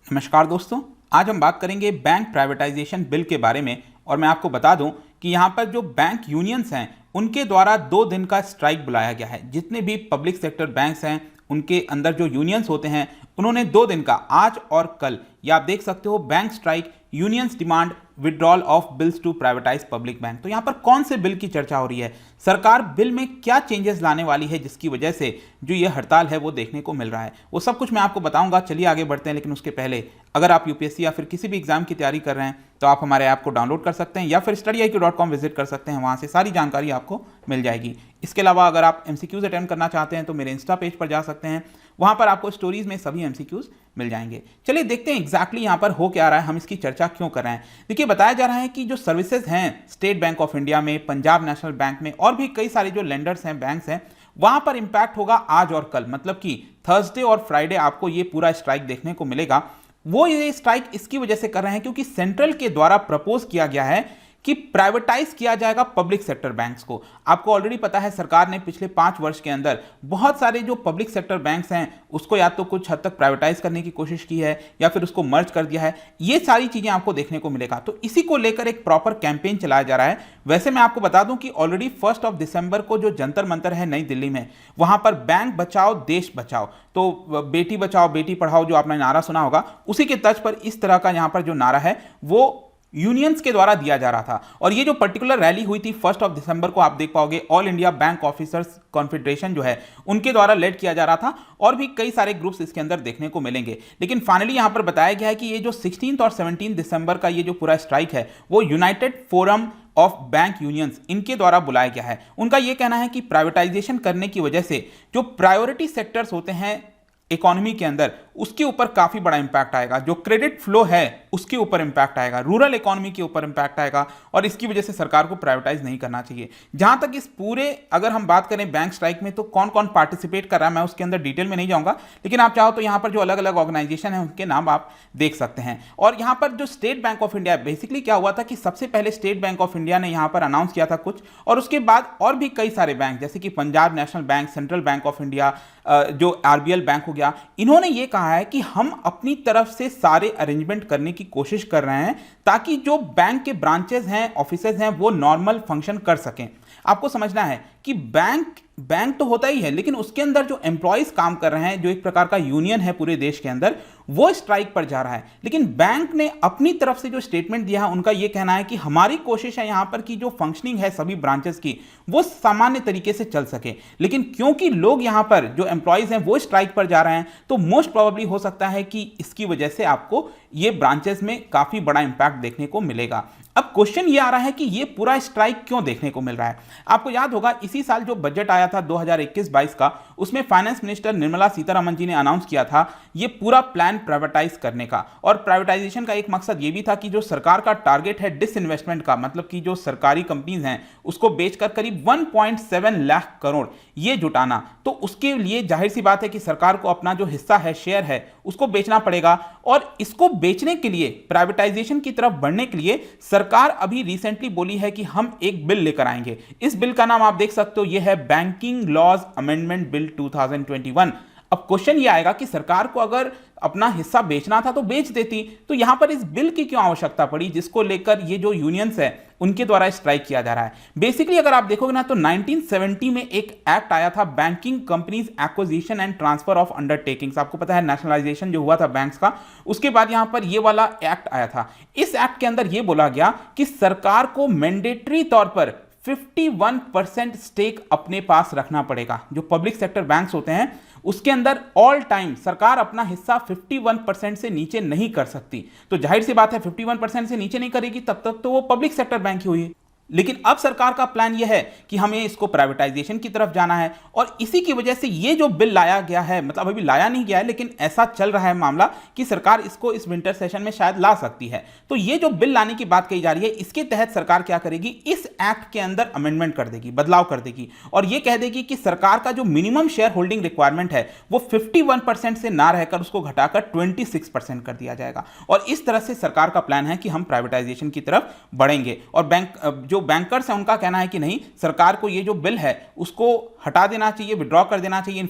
नमस्कार दोस्तों, आज हम बात करेंगे बैंक प्राइवेटाइजेशन बिल के बारे में। और मैं आपको बता दूं कि यहाँ पर जो बैंक यूनियंस हैं उनके द्वारा 2 दिन का स्ट्राइक बुलाया गया है। जितने भी पब्लिक सेक्टर बैंक्स हैं उनके अंदर जो यूनियंस होते हैं उन्होंने 2 दिन का, आज और कल, ये आप देख सकते हो, bank strike, unions demand withdrawal of bills to privatise public bank. तो यहाँ पर कौन से बिल की चर्चा हो रही है, सरकार बिल में क्या चेंजेस लाने वाली है जिसकी वजह से जो ये हड़ताल है वो देखने को मिल रहा है, वो सब कुछ मैं आपको बताऊंगा। चलिए आगे बढ़ते हैं, लेकिन उसके पहले अगर आप यूपीएससी या फिर किसी भी एग्जाम की तैयारी कर रहे हैं तो आप हमारे ऐप को डाउनलोड कर सकते हैं या फिर study.com विजिट कर सकते हैं, वहाँ से सारी जानकारी आपको मिल जाएगी। इसके अलावा अगर आप एमसीक्यूज अटेम्प्ट करना चाहते हैं तो मेरे इंस्टा पेज पर जा सकते हैं, वहाँ पर आपको स्टोरीज में सभी एमसीक्यूज मिल जाएंगे। चलिए देखते हैं एग्जैक्टली यहाँ पर हो क्या रहा है, हम इसकी चर्चा क्यों कर रहे हैं। देखिए, बताया जा रहा है कि जो सर्विसेज हैं स्टेट बैंक ऑफ इंडिया में, पंजाब नेशनल बैंक में और भी कई सारे जो लेंडर्स हैं, बैंक्स हैं, वहां पर इंपैक्ट होगा आज और कल। मतलब कि थर्सडे और फ्राइडे आपको ये पूरा स्ट्राइक देखने को मिलेगा। वो ये स्ट्राइक इसकी वजह से कर रहे हैं क्योंकि सेंट्रल के द्वारा प्रपोज किया गया है कि प्राइवेटाइज किया जाएगा पब्लिक सेक्टर बैंक्स को। आपको ऑलरेडी पता है सरकार ने पिछले 5 वर्ष के अंदर बहुत सारे जो पब्लिक सेक्टर बैंक्स हैं उसको या तो कुछ हद तक प्राइवेटाइज करने की कोशिश की है या फिर उसको मर्ज कर दिया है। ये सारी चीजें आपको देखने को मिलेगा, तो इसी को लेकर एक प्रॉपर कैंपेन चलाया जा रहा है। वैसे मैं आपको बता दूं कि ऑलरेडी 1 दिसंबर को जो जंतर मंतर है नई दिल्ली में, वहां पर बैंक बचाओ देश बचाओ, तो बेटी बचाओ बेटी पढ़ाओ जो आपने नारा सुना होगा, उसी के तर्ज पर इस तरह का यहां पर जो नारा है वो यूनियंस के द्वारा दिया जा रहा था। और ये जो पर्टिकुलर रैली हुई थी 1 दिसंबर को, आप देख पाओगे all India bank officers confederation जो है उनके द्वारा लेड किया जा रहा था और भी कई सारे ग्रुप्स इसके अंदर देखने को मिलेंगे। लेकिन फाइनली यहां पर बताया गया है कि ये जो 16 और 17 दिसंबर का ये जो पूरा स्ट्राइक है वो United forum of bank unions इनके द्वारा बुलाया गया है। उनका यह कहना है कि प्राइवेटाइजेशन करने की वजह से जो प्रायोरिटी सेक्टर्स होते हैं इकोनॉमी के अंदर उसके ऊपर काफी बड़ा इंपैक्ट आएगा, जो क्रेडिट फ्लो है उसके ऊपर इंपैक्ट आएगा, रूरल इकोनॉमी के ऊपर इंपैक्ट आएगा और इसकी वजह से सरकार को प्राइवेटाइज नहीं करना चाहिए। जहां तक इस पूरे अगर हम बात करें बैंक स्ट्राइक में तो कौन कौन पार्टिसिपेट कर रहा है मैं उसके अंदर डिटेल में नहीं जाऊंगा, लेकिन आप चाहो तो यहां पर जो अलग अलग ऑर्गेनाइजेशन है उनके नाम आप देख सकते हैं। और यहां पर जो state bank of India, basically क्या हुआ था कि सबसे पहले स्टेट बैंक ऑफ इंडिया ने यहां पर अनाउंस किया था कुछ, और उसके बाद और भी कई सारे बैंक जैसे कि Punjab national bank, central bank of India, जो आरबीएल बैंक हो गया, इन्होंने ये कहा है कि हम अपनी तरफ से सारे अरेंजमेंट करने की कोशिश कर रहे हैं ताकि जो बैंक के ब्रांचेस हैं, ऑफिसेज हैं, वो नॉर्मल फंक्शन कर सकें। आपको समझना है कि बैंक तो होता ही है, लेकिन उसके अंदर जो एम्प्लॉयज काम कर रहे हैं, जो एक प्रकार का यूनियन है पूरे देश के अंदर, वो स्ट्राइक पर जा रहा है। लेकिन बैंक ने अपनी तरफ से जो स्टेटमेंट दिया है उनका यह कहना है कि हमारी कोशिश है यहां पर कि जो फंक्शनिंग है सभी ब्रांचेस की वो सामान्य तरीके से चल सके। लेकिन क्योंकि लोग यहां पर जो एम्प्लॉयज हैं वो स्ट्राइक पर जा रहे हैं तो मोस्ट प्रोबेबली हो सकता है कि इसकी वजह से आपको ये ब्रांचेस में काफी बड़ा इंपैक्ट देखने को मिलेगा। अब क्वेश्चन ये आ रहा है कि ये पूरा स्ट्राइक क्यों देखने को मिल रहा है। आपको याद होगा इसी साल जो बजट आया था 2021-22 का, उसमें फाइनेंस मिनिस्टर निर्मला सीतारमण जी ने अनाउंस किया था ये पूरा प्लान प्राइवेटाइज करने का। और प्राइवेटाइजेशन का एक मकसद ये भी था कि जो सरकार का टारगेट है डिसइन्वेस्टमेंट का, मतलब कि जो सरकारी कंपनीज हैं उसको बेचकर करीब 1.7 लाख करोड़ ये जुटाना, तो उसके लिए जाहिर सी बात है कि सरकार को अपना जो हिस्सा है, शेयर है, उसको बेचना पड़ेगा। और इसको बेचने के लिए, प्राइवेटाइजेशन की तरफ बढ़ने के लिए सरकार अभी रिसेंटली बोली है कि हम एक बिल लेकर आएंगे। इस बिल का नाम आप देख सकते हो, यह है बैंकिंग लॉज अमेंडमेंट बिल 2021। अब क्वेश्चन ये आएगा कि सरकार को अगर अपना हिस्सा बेचना था तो बेच देती, तो यहां पर इस बिल की क्यों आवश्यकता पड़ी जिसको लेकर ये जो यूनियंस है उनके द्वारा स्ट्राइक किया जा रहा है। बेसिकली अगर आप देखोगे ना तो 1970 में एक एक्ट आया था, banking companies acquisition and transfer of undertakings. आपको पता है नेशनलाइजेशन जो हुआ था बैंक्स का, उसके बाद यहां पर ये वाला एक्ट आया था। इस एक्ट के अंदर यह बोला गया कि सरकार को मैंडेटरी तौर पर 51% स्टेक अपने पास रखना पड़ेगा। जो पब्लिक सेक्टर बैंक्स होते हैं उसके अंदर ऑल टाइम सरकार अपना हिस्सा 51% से नीचे नहीं कर सकती। तो जाहिर सी बात है 51% से नीचे नहीं करेगी तब तक तो वो पब्लिक सेक्टर बैंक ही हुई। लेकिन अब सरकार का प्लान यह है कि हमें इसको प्राइवेटाइजेशन की तरफ जाना है और इसी की वजह से ये जो बिल लाया गया है, मतलब अभी लाया नहीं गया है लेकिन ऐसा चल रहा है मामला कि सरकार इसको इस विंटर सेशन में शायद ला सकती है। तो ये जो बिल लाने की बात कही जा रही है, इसके तहत सरकार क्या करेगी, इस एक्ट के अंदर अमेंडमेंट कर देगी, बदलाव कर देगी और यह कह देगी कि सरकार का जो मिनिमम शेयर होल्डिंग रिक्वायरमेंट है वो 51% से ना रहकर उसको घटाकर 26% कर दिया जाएगा। और इस तरह से सरकार का प्लान है कि हम प्राइवेटाइजेशन की तरफ बढ़ेंगे और बैंक जो बैंकर्स हैं उनका कहना है कि नहीं, सरकार को ये जो बिल है उसको हटा देना चाहिए, विड्रॉ कर देना चाहिए।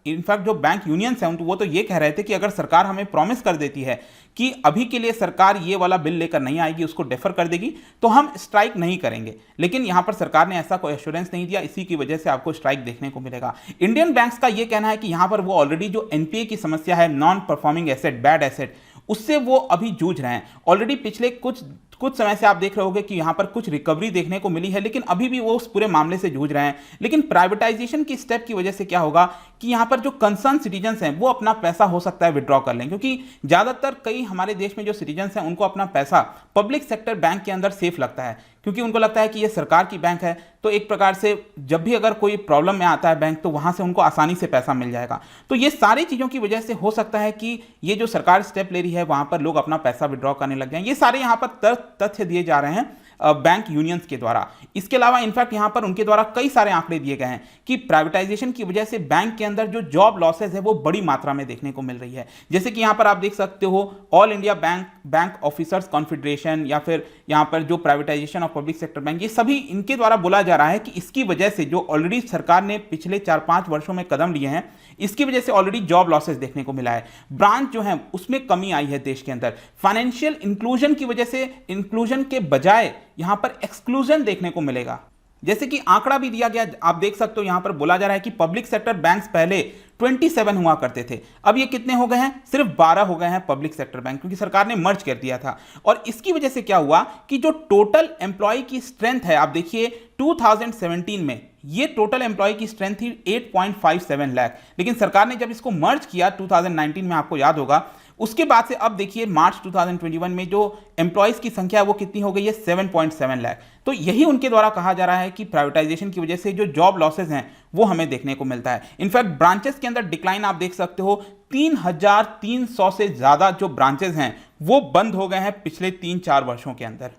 इनफैक्ट जो बैंक यूनियंस हैं वो तो ये कह रहे थे कि अगर सरकार हमें प्रॉमिस कर देती है कि अभी के लिए सरकार ये वाला बिल लेकर नहीं आएगी, उसको डेफर कर देगी, तो हम स्ट्राइक नहीं करेंगे। लेकिन यहां पर सरकार ने ऐसा कोई एश्योरेंस नहीं दिया, इसी की वजह से आपको स्ट्राइक देखने को मिलेगा। इंडियन बैंक्स का यह कहना है कि यहां पर वो ऑलरेडी जो एनपीए की समस्या है, non performing asset, bad asset, उससे वो अभी जूझ रहे हैं। ऑलरेडी पिछले कुछ समय से आप देख रहे होंगे कि यहां पर कुछ रिकवरी देखने को मिली है, लेकिन अभी भी वो उस पूरे मामले से जूझ रहे हैं। लेकिन प्राइवेटाइजेशन की स्टेप की वजह से क्या होगा कि यहां पर जो कंसर्न सिटीजन्स हैं वो अपना पैसा हो सकता है विड्रॉ कर लें, क्योंकि ज्यादातर कई हमारे देश में जो सिटीजन्स हैं उनको अपना पैसा पब्लिक सेक्टर बैंक के अंदर सेफ लगता है, क्योंकि उनको लगता है कि ये सरकार की बैंक है, तो एक प्रकार से जब भी अगर कोई प्रॉब्लम में आता है बैंक, तो वहां से उनको आसानी से पैसा मिल जाएगा। तो ये सारी चीजों की वजह से हो सकता है कि ये जो सरकार स्टेप ले रही है वहां पर लोग अपना पैसा विड्रॉ करने लग जाएं। ये सारे यहां पर तथ्य दिए जा रहे हैं बैंक यूनियंस के द्वारा। इसके अलावा इनफैक्ट यहां पर उनके द्वारा कई सारे आंकड़े दिए गए हैं कि प्राइवेटाइजेशन की वजह से बैंक के अंदर जो जॉब लॉसेज है वो बड़ी मात्रा में देखने को मिल रही है। जैसे कि यहां पर आप देख सकते हो all India bank officers confederation, या फिर यहां पर जो privatisation of public sector bank, ये सभी इनके द्वारा बोला जा रहा है कि इसकी वजह से जो ऑलरेडी सरकार ने पिछले 4-5 वर्षों में कदम लिए हैं, इसकी वजह से ऑलरेडी जॉब लॉसेस देखने को मिला है। ब्रांच जो है उसमें कमी आई है देश के अंदर। फाइनेंशियल इंक्लूजन की वजह से इंक्लूजन के बजाय यहां पर एक्सक्लूजन देखने को मिलेगा। जैसे कि आंकड़ा भी दिया गया, आप देख सकते हो यहां पर बोला जा रहा है कि पब्लिक सेक्टर बैंक्स पहले 27 हुआ करते थे, अब ये कितने हो गए हैं, सिर्फ 12 हो गए हैं पब्लिक सेक्टर बैंक, क्योंकि सरकार ने मर्ज कर दिया था। और इसकी वजह से क्या हुआ कि जो टोटल एम्प्लॉय की स्ट्रेंथ है, आप देखिए 2017 में ये टोटल एम्प्लॉय की स्ट्रेंथ थी 8.57 लाख, लेकिन सरकार ने जब इसको मर्ज किया 2019 में, आपको याद होगा, उसके बाद से अब देखिए मार्च 2021 में जो एम्प्लॉयज की संख्या है वो कितनी हो गई है, 7.7 लाख। तो यही उनके द्वारा कहा जा रहा है कि प्राइवेटाइजेशन की वजह से जो जॉब लॉसेज हैं वो हमें देखने को मिलता है। इनफैक्ट ब्रांचेस के अंदर डिक्लाइन आप देख सकते हो, 3300 से ज्यादा जो ब्रांचेस हैं वो बंद हो गए हैं पिछले 3-4 वर्षों के अंदर।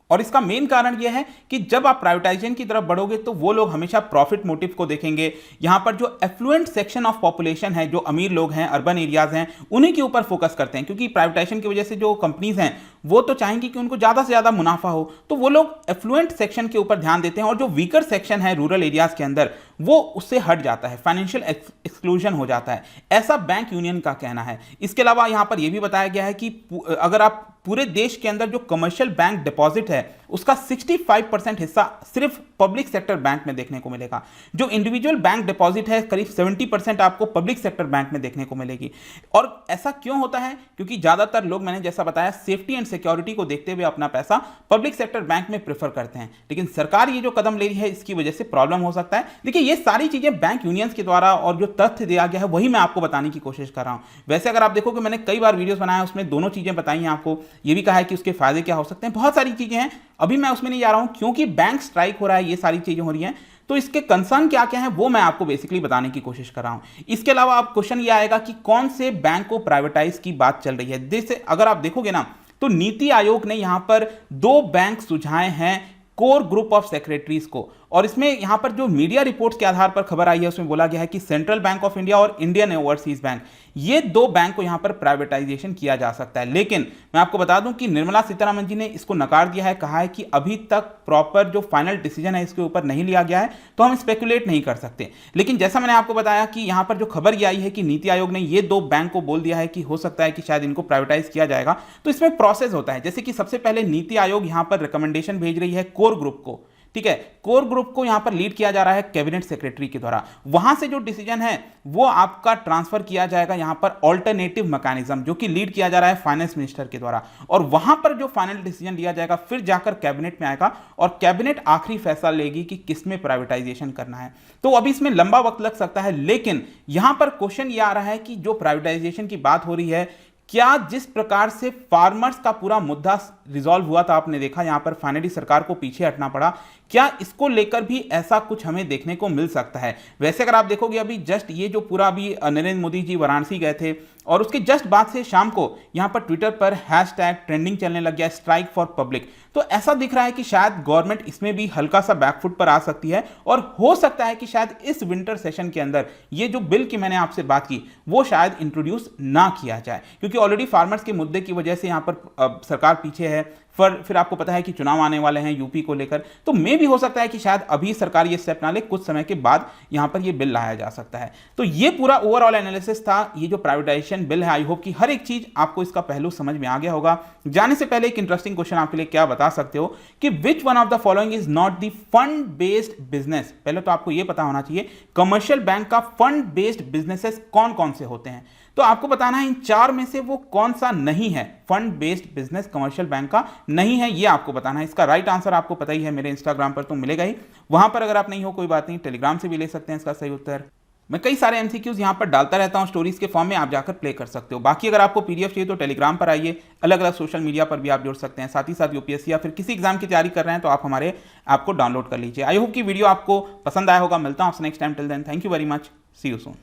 और इसका मेन कारण यह है कि जब आप प्राइवेटाइजेशन की तरफ बढ़ोगे तो वो लोग हमेशा प्रॉफिट मोटिव को देखेंगे। यहां पर जो एफ्लुएंट सेक्शन ऑफ पॉपुलेशन है, जो अमीर लोग हैं, अर्बन एरियाज हैं, उन्हीं के ऊपर फोकस करते हैं, क्योंकि प्राइवेटाइजेशन की वजह से जो कंपनीज हैं वो तो चाहेंगी कि उनको ज्यादा से ज्यादा मुनाफा हो, तो वो लोग एफ्लुएंट सेक्शन के ऊपर ध्यान देते हैं, और जो वीकर सेक्शन है रूरल एरियाज के अंदर वो उससे हट जाता है, फाइनेंशियल एक्सक्लूजन हो जाता है, ऐसा बैंक यूनियन का कहना है। इसके अलावा यहां पर यह भी बताया गया है कि अगर आप पूरे देश के अंदर जो कमर्शियल बैंक डिपॉजिट है उसका 65% हिस्सा सिर्फ पब्लिक सेक्टर बैंक में देखने को मिलेगा। जो इंडिविजुअल बैंक डिपॉजिट है करीब 70% आपको पब्लिक सेक्टर बैंक में देखने को मिलेगी। और ऐसा क्यों होता है? क्योंकि ज्यादातर लोग, मैंने जैसा बताया, सेफ्टी एंड सिक्योरिटी को देखते हुए अपना पैसा पब्लिक सेक्टर बैंक में प्रेफर करते हैं। लेकिन सरकार ये जो कदम ले रही है इसकी वजह से प्रॉब्लम हो सकता है। देखिए ये सारी चीजें बैंक यूनियंस के द्वारा और जो तथ्य दिया गया है वही मैं आपको बताने की कोशिश कर रहा हूं। वैसे अगर आप देखोगे मैंने कई बार वीडियोस बनाया, उसमें दोनों चीजें बताई हैं आपको, ये भी कहा है कि उसके फायदे क्या हो सकते हैं, बहुत सारी चीजें हैं, अभी मैं उसमें नहीं जा रहा हूं क्योंकि बैंक स्ट्राइक हो रहा है, ये सारी चीजें हो रही हैं, तो इसके कंसर्न क्या क्या है वो मैं आपको बेसिकली बताने की कोशिश कर रहा हूं। इसके अलावा अब क्वेश्चन ये आएगा कि कौन से बैंक को प्राइवेटाइज की बात चल रही है। जैसे अगर आप देखोगे ना तो नीति आयोग ने यहां पर 2 बैंक सुझाए हैं कोर ग्रुप ऑफ सेक्रेटरीज को, और इसमें यहां पर जो मीडिया रिपोर्ट्स के आधार पर खबर आई है उसमें बोला गया है कि सेंट्रल बैंक ऑफ इंडिया और इंडियन ओवरसीज बैंक, ये 2 बैंक को यहां पर प्राइवेटाइजेशन किया जा सकता है। लेकिन मैं आपको बता दूं कि निर्मला सीतारमण जी ने इसको नकार दिया है, कहा है कि अभी तक प्रॉपर जो फाइनल डिसीजन है इसके ऊपर नहीं लिया गया है, तो हम स्पेकुलेट नहीं कर सकते। लेकिन जैसा मैंने आपको बताया कि यहां पर जो खबर ये आई है कि नीति आयोग ने ये 2 बैंक को बोल दिया है कि हो सकता है कि शायद इनको प्राइवेटाइज किया जाएगा, तो इसमें प्रोसेस होता है। जैसे कि सबसे पहले नीति आयोग यहां पर रिकमेंडेशन भेज रही है कोर ग्रुप को, ठीक है, कोर ग्रुप को यहां पर लीड किया जा रहा है कैबिनेट सेक्रेटरी के द्वारा। वहां से जो डिसीजन है वो आपका ट्रांसफर किया जाएगा यहां पर ऑल्टरनेटिव मैकेनिज्म, जो कि लीड किया जा रहा है फाइनेंस मिनिस्टर के द्वारा, और वहां पर जो फाइनल डिसीजन लिया जाएगा फिर जाकर कैबिनेट में आएगा और कैबिनेट आखिरी फैसला लेगी कि किसमें प्राइवेटाइजेशन करना है। तो अभी इसमें लंबा वक्त लग सकता है, लेकिन यहां पर क्वेश्चन यह आ रहा है कि जो प्राइवेटाइजेशन की बात हो रही है, क्या जिस प्रकार से फार्मर्स का पूरा मुद्दा रिजॉल्व हुआ था, आपने देखा यहां पर फाइनली सरकार को पीछे हटना पड़ा, क्या इसको लेकर भी ऐसा कुछ हमें देखने को मिल सकता है? वैसे अगर आप देखोगे अभी जस्ट ये जो पूरा अभी नरेंद्र मोदी जी वाराणसी गए थे और उसके जस्ट बाद से शाम को यहां पर ट्विटर पर हैशटैग ट्रेंडिंग चलने लग गया, स्ट्राइक फॉर पब्लिक। तो ऐसा दिख रहा है कि शायद गवर्नमेंट इसमें भी हल्का सा बैकफुट पर आ सकती है, और हो सकता है कि शायद इस विंटर सेशन के अंदर ये जो बिल की मैंने आपसे बात की वो शायद इंट्रोड्यूस ना किया जाए, क्योंकि ऑलरेडी फार्मर्स के मुद्दे की वजह से यहां पर सरकार पीछे है, फिर आपको पता है कि चुनाव आने वाले हैं यूपी को लेकर, तो मे भी हो सकता है कि शायद अभी सरकार ये स्टेप ना ले, कुछ समय के बाद यहां पर ये बिल लाया जा सकता है। तो ये पूरा ओवरऑल एनालिसिस था, ये जो प्राइवेटाइजेशन बिल है। आई होप कि हर एक चीज आपको इसका पहलू समझ में आ गया होगा। जाने से पहले एक इंटरेस्टिंग क्वेश्चन आपके लिए क्या बता सकते हो कि which one of the following is not the fund based business. पहले तो आपको यह पता होना चाहिए कमर्शियल बैंक का फंड बेस्ड बिजनेसेस कौन कौन से होते हैं। तो आपको बताना है इन चार में से वो कौन सा नहीं है, fund based business commercial bank का नहीं है, ये आपको बताना है। इसका राइट आंसर आपको पता ही है, मेरे इंस्टाग्राम पर तो मिलेगा ही। वहां पर अगर आप नहीं हो कोई बात नहीं, टेलीग्राम से भी ले सकते हैं इसका सही उत्तर। मैं कई सारे एमसीक्यूज यहां पर डालता रहता हूं स्टोरीज के फॉर्म में, आप जाकर प्ले कर सकते हो। बाकी अगर आपको पीडीएफ चाहिए तो टेलीग्राम पर आइए, अलग अलग सोशल मीडिया पर भी आप जुड़ सकते हैं। साथ ही साथ यूपीएससी या फिर किसी एग्जाम की तैयारी कर रहे हैं तो आप हमारे ऐप को डाउनलोड कर लीजिए। आई होप कि वीडियो आपको पसंद आया होगा। मिलता हूं आपसे next time. Till then thank you very much, see you soon.